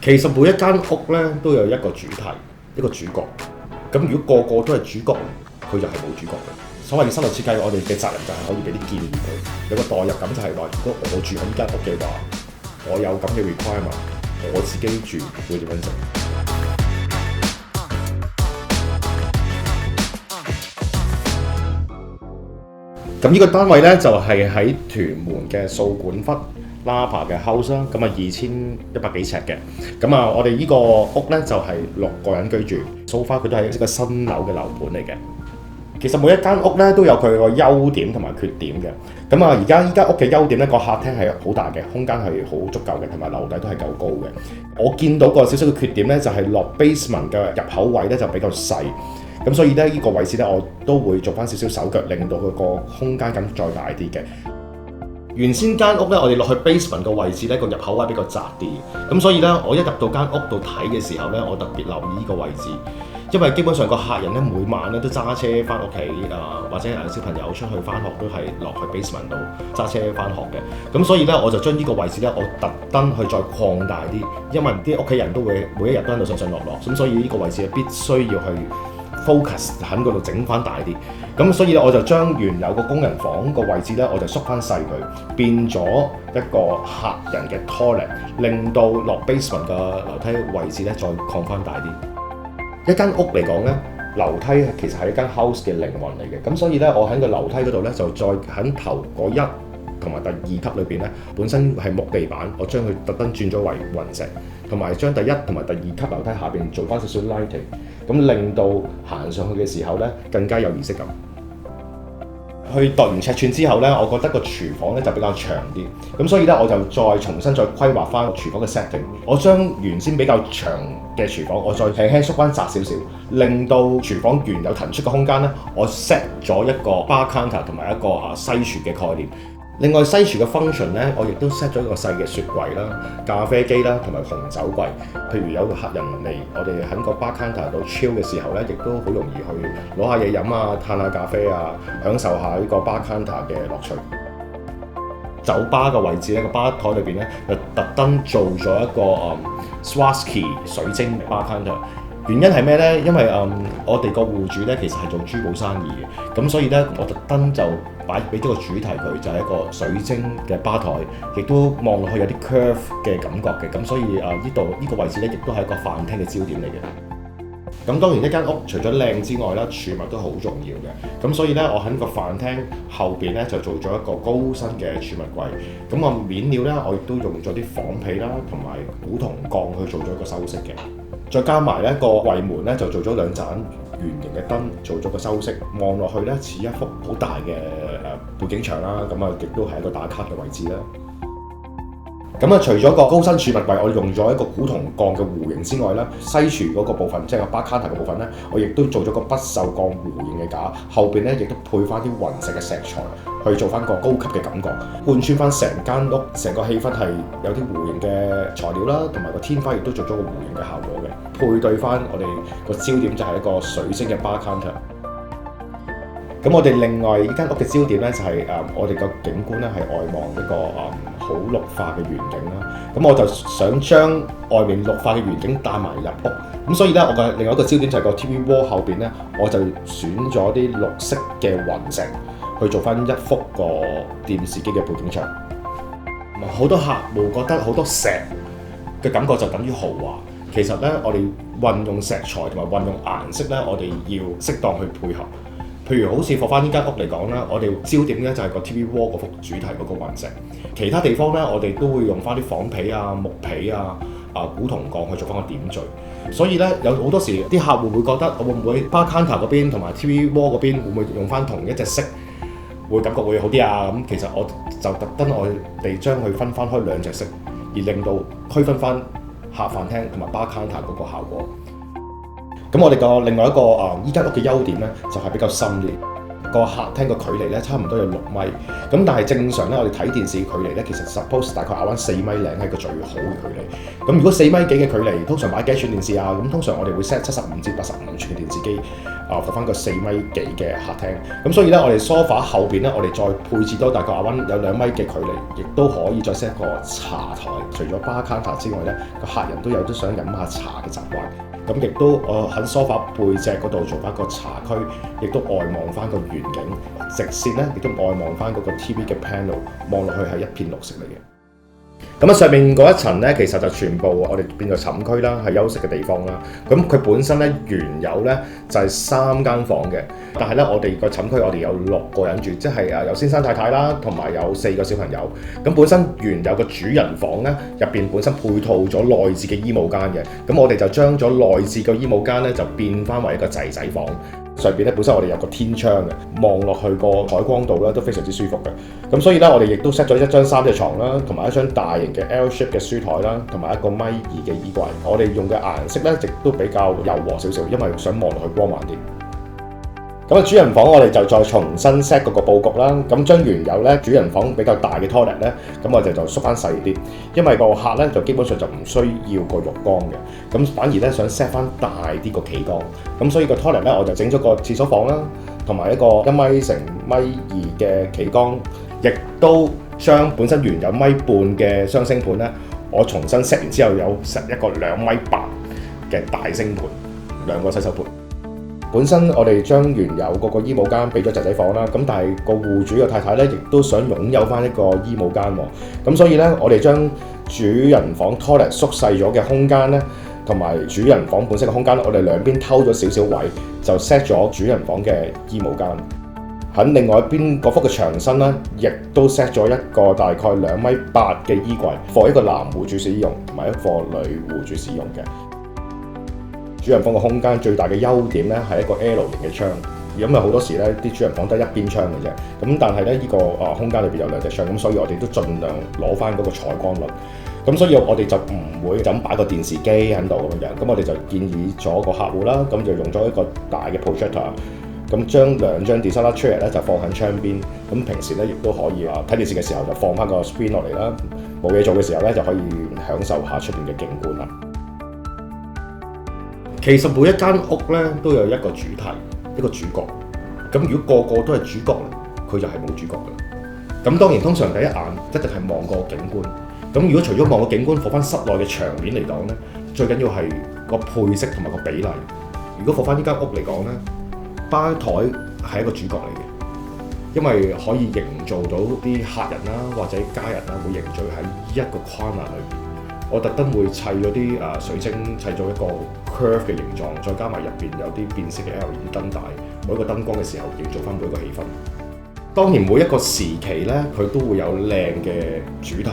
其實每一間屋咧都有一個主題，一個主角。咁如果個個都係主角，佢就係冇主角嘅。所謂嘅室內設計，我哋嘅責任就係可以俾啲建議佢，有個代入感就係話，如果我住喺呢間屋嘅話，我有咁嘅 requirement，我自己住會點樣做？咁呢個單位咧就係喺屯門嘅掃管笏Napa 嘅 house 啦，咁啊2100幾尺嘅，咁啊我哋呢個屋咧就係6個人居住，so far 佢都係一個新樓嘅樓盤嚟嘅。其實每一間屋咧都有佢個優點同埋缺點嘅，咁啊而家依間屋嘅優點咧，個客廳係好大嘅，空間係好足夠嘅，同埋樓底都係夠高嘅。我見到個少少嘅缺點咧，就係落 basement 嘅入口位咧就比較細。咁所以咧，呢個位置咧，我都會做翻少少手腳，令到佢個空間感再大啲嘅。原先間屋咧，我哋落去 basement 個位置咧，個入口位比較窄啲。咁所以咧，我一入到間屋度睇嘅時候咧，我特別留意呢個位置，因為基本上個客人咧每晚咧都揸車翻屋企或者小朋友出去翻學都係落去 basement 度揸車翻學嘅。咁所以咧，我就將呢個位置咧，我特登去再擴大啲，因為啲屋企人都會每一日都喺度上上落落，咁所以呢個位置必須要去focus 喺嗰度整翻大啲，咁所以咧我就將原有個工人房個位置咧，我就縮翻細佢，變咗一個客人嘅 toilet， 令到落 basement 嘅樓梯位置咧再擴翻大啲。一間屋嚟講咧，樓梯其實係一間 house 嘅靈魂嚟嘅，咁所以咧我喺個樓梯嗰度咧就再喺頭嗰1同埋第2級裏邊咧，本身係木地板，我將佢特登轉咗為雲石，同埋將第1同埋第2級樓梯下邊做翻少少 lighting， 咁令到行上去嘅時候咧更加有儀式感。去度完尺寸之後咧，我覺得個廚房咧就比較長啲，咁所以咧我就再重新再規劃翻廚房嘅 setting。我將原先比較長嘅廚房，我再輕輕縮翻窄少少，令到廚房原有騰出嘅空間咧，我 set 咗一個 bar counter 同埋一個西廚嘅概念。另外西廚嘅 function 咧，我亦都 set 咗一個細嘅雪櫃啦、咖啡機啦同埋紅酒櫃。譬如有個客人嚟，我哋喺個 bar counter 度 chill 嘅時候咧，亦都好容易去攞下嘢飲啊、嘆下咖啡啊，享受下呢個 bar counter 嘅樂趣。酒吧嘅位置咧，個吧台裏邊咧就特登做咗一個Swarovski 水晶 bar counter。原因係咩咧？因為我哋個戶主咧其實係做珠寶生意嘅，咁所以咧我特登就俾咗個主題佢，就係一個水晶嘅吧台，亦都望落去有啲 curve 嘅感覺嘅，咁所以呢個位置咧亦都係一個飯廳嘅焦點嚟嘅。咁當然一間屋除咗靚之外啦，儲物都好重要嘅，咁所以咧我喺個飯廳後邊咧就做咗一個高身嘅儲物櫃，咁面料咧我亦都用咗啲仿皮啦，同埋古銅鋼去做咗一個修飾嘅。再加埋咧個櫃門咧就做咗2盞圓形嘅燈，做咗個修飾，望落去咧似一幅好大嘅背景牆啦。咁亦都係一個打卡嘅位置啦。咁除咗個高身儲物櫃，我用咗一個古銅鋼嘅弧形之外咧，西廚嗰個部分即係個 bar counter 嘅部分咧，我亦都做咗個不鏽鋼弧形嘅架，後邊咧亦都配翻啲雲石嘅石材，去做翻個高級嘅感覺，貫穿翻成間屋，成個氣氛係有啲弧形嘅材料啦，同埋個天花亦都做咗個弧形嘅效果嘅，配對翻我哋個焦點就係一個水晶嘅 bar counter。咁我哋另外呢間屋嘅焦點咧就係我哋個景觀咧係外望一個好綠化嘅園景啦。咁我就想將外面綠化嘅園景帶埋入屋。咁所以咧我嘅另外一個焦點就係個 TV wall 後邊咧，我就選咗啲綠色嘅雲石去做翻一幅個電視機嘅背景牆。好多客戶覺得好多石嘅感覺就等於豪華，其實咧我哋運用石材同埋運用顏色咧，我哋要適當去配合。譬如好似放翻呢間屋嚟講啦，我哋焦點咧就係個 TV wall 嗰幅主題嗰個雲石，其他地方咧我哋都會用翻啲仿皮啊、木皮啊、古銅鋼去做翻個點綴。所以咧有好多時啲客戶會覺得，我會唔會 bar counter 嗰邊同埋 TV wall 嗰邊會唔會用翻同一隻色，會感覺會好啲啊？咁其實我就特登我哋將佢分翻開2隻色，而令到區分翻客飯廳同埋 bar counter 嗰個效果。咁我哋個另外一個依間屋嘅優點咧，就係比較深啲。個客廳個距離咧差唔多有6米，咁但係正常咧我哋睇電視距離咧其實 suppose 大概around 4米零係個最好嘅距離。咁如果4米幾嘅距離，通常買幾寸電視啊？咁通常我哋會 set 75至85寸嘅電視機放翻個4米幾嘅客廳。咁所以咧我哋 sofa 後邊咧我哋再配置多大概around有2米嘅距離，亦都可以再 set 個茶台。除咗 bar counter 之外咧，個客人都有啲想飲下茶嘅習慣。咁亦都我喺 sofa 背脊嗰度做翻個茶區，亦都外望翻個遠景，直線咧亦都外望翻嗰個 TV 嘅 panel， 望落去係一片綠色嚟嘅。咁上面嗰一層咧，其實就全部我哋變做寢區啦，係休息嘅地方啦。咁佢本身咧原有咧就係3間房嘅，但係咧我哋個寢區我哋有6個人住，即係有先生太太啦，同埋有4個小朋友。咁本身原有個主人房咧入邊本身配套咗內置嘅衣帽間嘅，咁我哋就將咗內置嘅衣帽間咧就變翻為一個仔仔房。上邊咧本身我哋有個天窗嘅，望落去個採光度咧都非常之舒服嘅。咁所以咧我哋亦都 set 咗一張3隻床啦，同埋一張大型嘅 L shape 嘅書台啦，同埋1.2米嘅衣櫃。我哋用嘅顏色咧亦都比較柔和少少，因為想望落去光猛啲。咁主人房我哋就再重新 set 嗰個佈局啦，咁將原有咧主人房比較大嘅 toilet 咧，咁我哋就縮翻細啲，因為個客咧就基本上就唔需要個浴缸嘅，咁反而咧想 set 翻大啲個企缸，咁所以個 toilet 咧我就整咗個廁所房啦，同埋一個1米乘1.2米嘅企缸，亦都將本身原有1.5米嘅雙星盤咧，我重新 set 完之後有set一個2.8米嘅大星盤，2個洗手盤。本身我哋將原有嗰個衣帽間俾咗仔仔房啦，咁但係個戶主嘅太太咧，亦都想擁有翻一個衣帽間喎，咁所以咧我哋將主人房 toilet 縮細咗嘅空間咧，同埋主人房本身嘅空間，我哋兩邊偷咗少少位，就 set 咗主人房嘅衣帽間。喺另外一邊嗰幅嘅牆身咧，亦都 set 咗一個大概2.8米嘅衣櫃，for 一個男戶主使用，同埋一個女戶主使用嘅。主人房個空間最大嘅優點咧係一個 L 型嘅窗，因為好多時咧啲主人房得一邊窗嘅啫，咁但係咧呢個空間裏邊有2隻窗，咁所以我哋都盡量攞翻嗰個採光率，咁所以我哋就唔會就咁擺個電視機喺度咁樣，咁我哋就建議咗個客戶啦，咁就用咗一個大嘅 projector， 咁將2張 designer chair 咧就放喺窗邊，咁平時咧亦都可以睇電視嘅時候就放翻個 screen 落嚟啦，冇嘢做嘅時候咧就可以享受下出邊嘅景觀啦。其實每一間屋咧都有一個主題，一個主角。咁如果個個都係主角，佢就係冇主角㗎啦。咁當然通常第一眼一定係望個景觀。咁如果除咗望個景觀，放翻室內嘅場面嚟講咧，最緊要係個配色同埋個比例。如果放翻呢間屋嚟講咧，吧台係一個主角嚟嘅，因為可以營造到啲客人啦或者家人啦會凝聚喺一個框架裏邊。我特登會砌咗啲水晶，砌咗一個 curve 嘅形狀，再加埋入邊有啲變色嘅 LED 燈帶，每一個燈光嘅時候營造翻每一個氣氛。當然每一個時期咧，佢都會有靚嘅主題，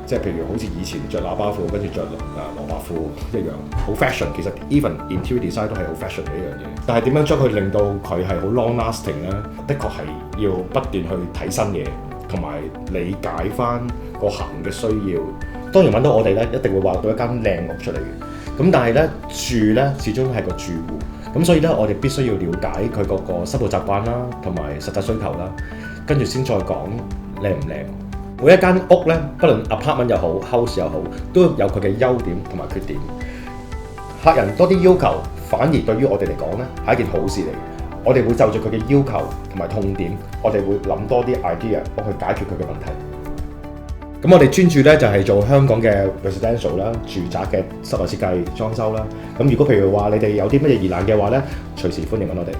即係譬如好似以前着喇叭褲，跟住着羅馬褲一樣，好 fashion。其實 even interior design 都係好 fashion 嘅一樣嘢。但係點樣將佢令到佢係好 long lasting 咧？的確係要不斷去睇新嘢，同埋理解翻個客人嘅需要。當然揾到我哋咧，一定會畫到一間靚屋出嚟嘅。咁但係咧住咧，始終係個住戶。咁所以咧，我哋必須要了解佢嗰個生活習慣啦，同埋實際需求啦，跟住先再講靚唔靚。每一間屋咧，不論 apartment 又好 house 又好，都有佢嘅優點同埋缺點。客人多啲要求，反而對於我哋嚟講咧係一件好事嚟嘅。我哋會就住佢嘅要求同埋痛點，我哋會諗多啲 idea 幫佢解決佢嘅問題。咁我哋專注咧就係做香港嘅 residential 啦，住宅嘅室內設計裝修啦。咁如果譬如話你哋有啲乜嘢疑難嘅話咧，隨時歡迎揾我哋。